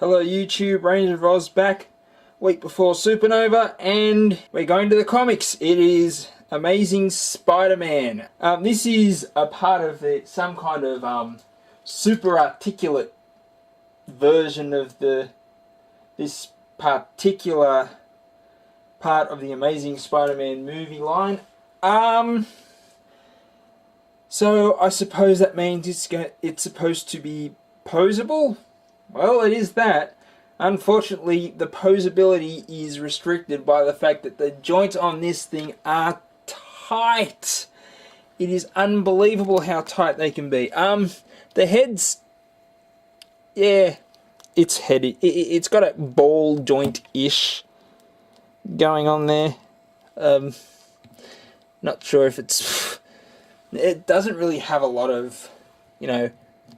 Hello YouTube, Ranger of Oz back, week before Supernova, and we're going to the comics. It is Amazing Spider-Man. This is a part of some kind of super articulate version of this particular part of the Amazing Spider-Man movie line. So I suppose that means it's supposed to be posable. Well, it is that. Unfortunately, the posability is restricted by the fact that the joints on this thing are tight. It is unbelievable how tight they can be. The head's, yeah, it's heady. It's got a ball joint-ish going on there. Not sure if it doesn't really have a lot of,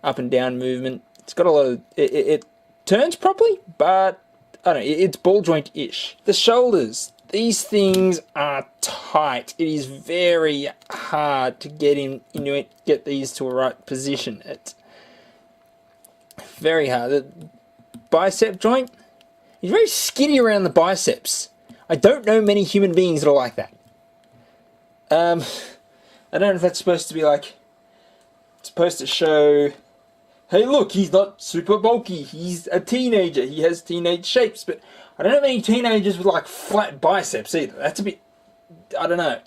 up and down movement. It's got a lot of, it turns properly, but I don't know, it's ball joint-ish. The shoulders, these things are tight. It is very hard to get these to a right position. It's very hard. The bicep joint is very skinny around the biceps. I don't know many human beings that are like that. I don't know if that's supposed to be like, it's supposed to show, hey look, he's not super bulky, he's a teenager, he has teenage shapes, but I don't know many teenagers with like flat biceps either. That's a bit, I don't know.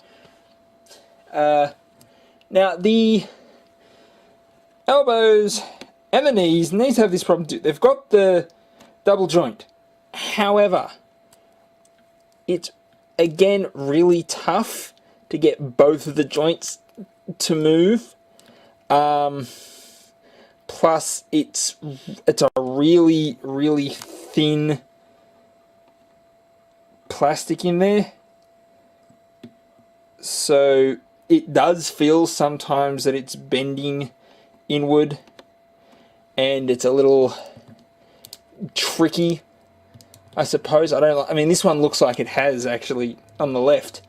Now the elbows and the knees have this problem too. They've got the double joint. However, it's again really tough to get both of the joints to move. Plus, it's a really, really thin plastic in there. So it does feel sometimes that it's bending inward. And it's a little tricky, I suppose. I mean, this one looks like it has actually, on the left.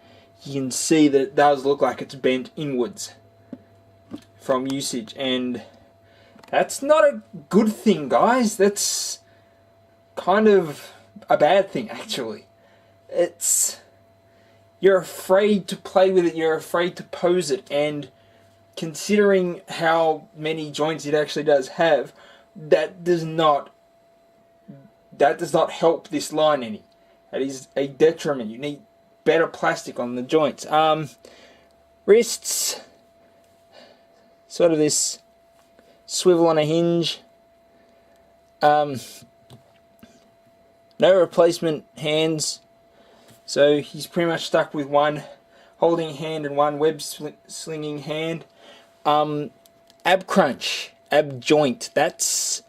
You can see that it does look like it's bent inwards from usage. And that's not a good thing, guys. That's kind of a bad thing, actually. You're afraid to play with it, you're afraid to pose it, and considering how many joints it actually does have, that does not help this line any. That is a detriment. You need better plastic on the joints. Wrists, sort of this swivel on a hinge. No replacement hands, so he's pretty much stuck with one holding hand and one web slinging hand. Ab crunch, ab joint, that's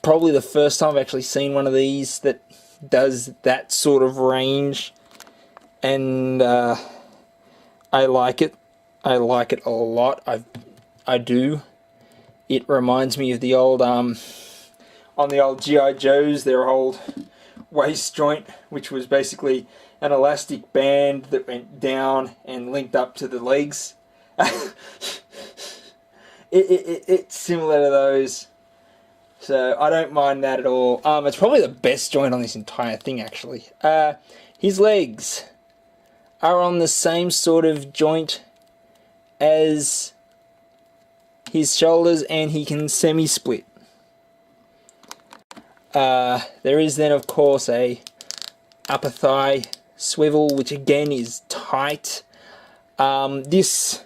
probably the first time I've actually seen one of these that does that sort of range, and I like it. I like it a lot. I do. It reminds me of the old, on the old G.I. Joes, their old waist joint, which was basically an elastic band that went down and linked up to the legs. It's similar to those, so I don't mind that at all. It's probably the best joint on this entire thing, actually. His legs are on the same sort of joint as his shoulders, and he can semi-split. There is then, of course, a upper thigh swivel, which again is tight. This,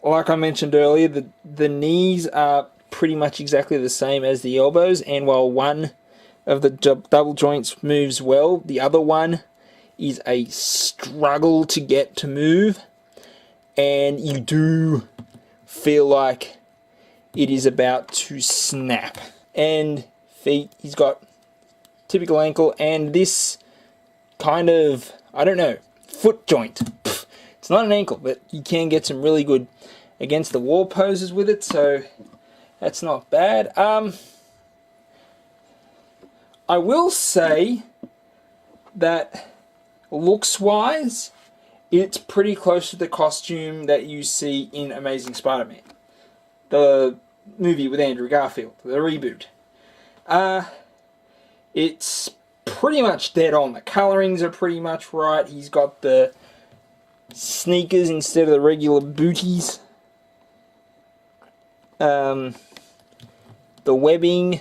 like I mentioned earlier, the knees are pretty much exactly the same as the elbows, and while one of the double joints moves well, the other one is a struggle to get to move, and you do feel like it is about to snap. And feet, he's got typical ankle, and this kind of, I don't know, foot joint. It's not an ankle, but you can get some really good against the wall poses with it, so that's not bad. I will say that looks-wise, it's pretty close to the costume that you see in Amazing Spider-Man, the movie with Andrew Garfield, the reboot. It's pretty much dead on. The colorings are pretty much right. He's got the sneakers instead of the regular booties. The webbing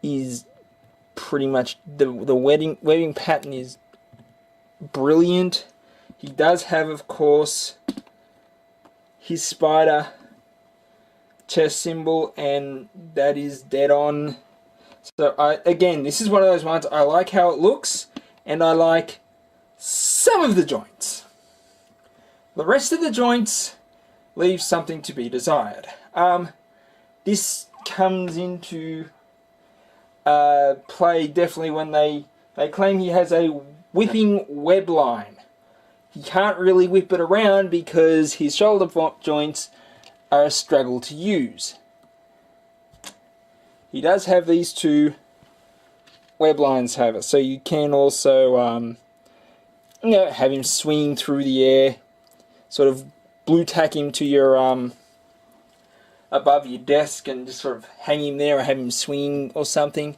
is pretty much the webbing pattern is brilliant. He does have, of course, his spider chest symbol, and that is dead on. So again, this is one of those ones, I like how it looks, and I like some of the joints. The rest of the joints leave something to be desired. This comes into play definitely when they claim he has a whipping web line. He can't really whip it around because his shoulder joints are a struggle to use. He does have these two web lines, however, so you can also have him swing through the air, sort of blue tack him to your above your desk and just sort of hang him there or have him swing or something.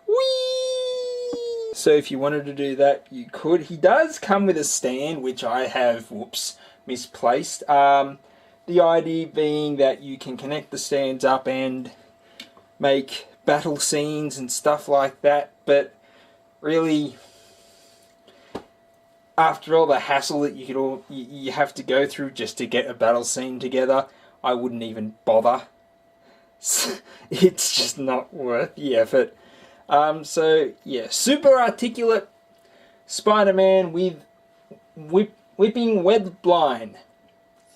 Whee! So if you wanted to do that, you could. He does come with a stand, which I have, misplaced. The idea being that you can connect the stands up and make battle scenes and stuff like that, but really, after all the hassle that you have to go through just to get a battle scene together, I wouldn't even bother. It's just not worth the effort. So yeah, super articulate Spider-Man with whipping web line.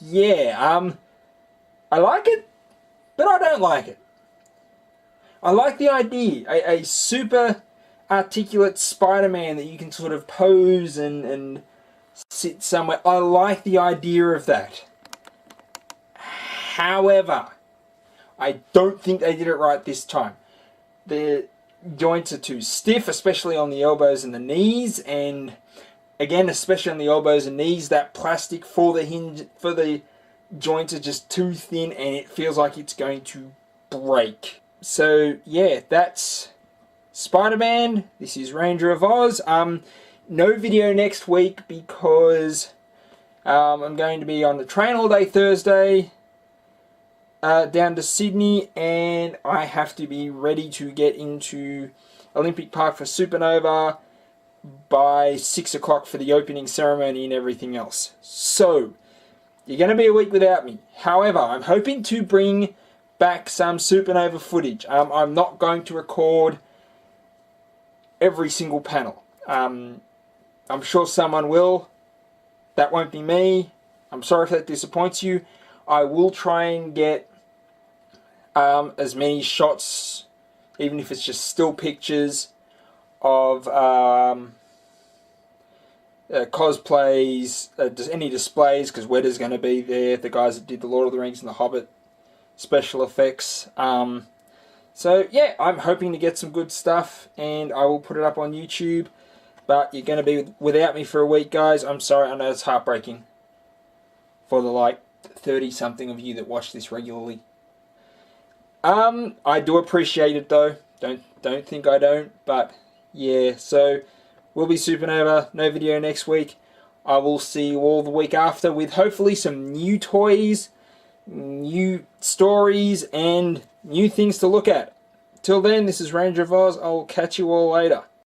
Yeah, I like it, but I don't like it. I like the idea, a super articulate Spider-Man that you can sort of pose and sit somewhere. I like the idea of that. However, I don't think they did it right this time. The joints are too stiff, especially on the elbows and the knees, and again, especially on the elbows and knees, that plastic for the joints are just too thin and it feels like it's going to break. So yeah, that's Spider-Man. This is Ranger of Oz. No video next week because I'm going to be on the train all day Thursday down to Sydney, and I have to be ready to get into Olympic Park for Supernova by 6 o'clock for the opening ceremony and everything else. So you're going to be a week without me. However, I'm hoping to bring back some Supernova footage. I'm not going to record every single panel. I'm sure someone will. That won't be me. I'm sorry if that disappoints you. I will try and get as many shots, even if it's just still pictures, of cosplays, any displays, because Weta's going to be there, the guys that did the Lord of the Rings and the Hobbit special effects. So yeah, I'm hoping to get some good stuff, and I will put it up on YouTube. But you're going to be without me for a week, guys. I'm sorry, I know it's heartbreaking for the 30-something of you that watch this regularly. I do appreciate it though. Don't think I don't. But yeah, so we'll be Supernova. No video next week. I will see you all the week after with hopefully some new toys, new stories, and new things to look at. Till then, this is Ranger of Oz. I'll catch you all later.